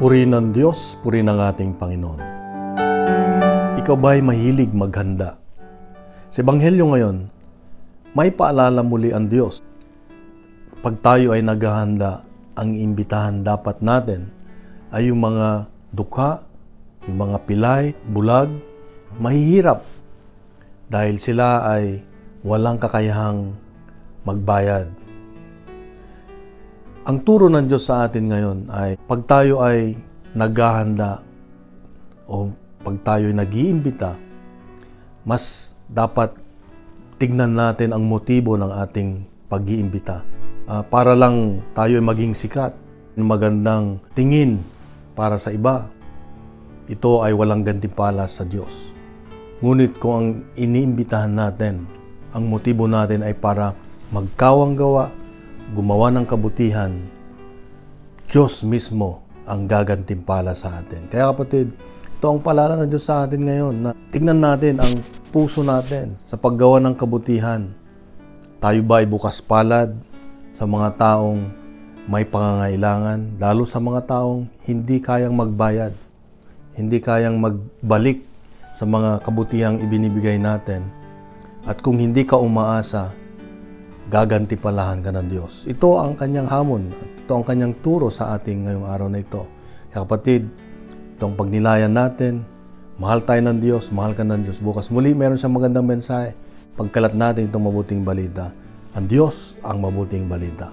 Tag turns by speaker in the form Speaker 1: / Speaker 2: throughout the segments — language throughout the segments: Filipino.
Speaker 1: Puri ng Diyos, puri ng ating Panginoon. Ikaw ba'y mahilig maghanda? Sa Ebanghelyo ngayon, may paalala muli ang Diyos. Pag tayo ay naghahanda, ang imbitahan dapat natin ay yung mga dukha, yung mga pilay, bulag, mahihirap dahil sila ay walang kakayahang magbayad. Ang turo ng Diyos sa atin ngayon ay pag tayo ay naghahanda o pag tayo ay nag-iimbita, mas dapat tignan natin ang motibo ng ating pag-iimbita. Para lang tayo ay maging sikat, magandang tingin para sa iba. Ito ay walang gantimpala sa Diyos. Ngunit kung ang iniimbitahan natin, ang motibo natin ay para magkawang gawa, gumawa ng kabutihan, Diyos mismo ang gagantimpala sa atin. Kaya kapatid, ito ang paalala ng Diyos sa atin ngayon na tignan natin ang puso natin sa paggawa ng kabutihan. Tayo ba ay bukas palad sa mga taong may pangangailangan, lalo sa mga taong hindi kayang magbayad, hindi kayang magbalik sa mga kabutihang ibinibigay natin. At kung hindi ka umaasa, gagantipalahan ka ng Diyos. Ito ang kanyang hamon. Ito ang kanyang turo sa ating ngayong araw na ito. Kaya kapatid, itong pagnilayan natin, mahal tayo ng Diyos, mahal ka ng Diyos. Bukas muli, meron siyang magandang mensahe. Pagkalat natin itong mabuting balita. Ang Diyos ang mabuting balita.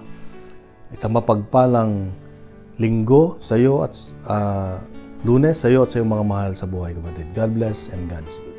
Speaker 1: Isang mapagpalang linggo sa iyo at Lunes sa iyo at sa iyong mga mahal sa buhay, kapatid. God bless and God bless.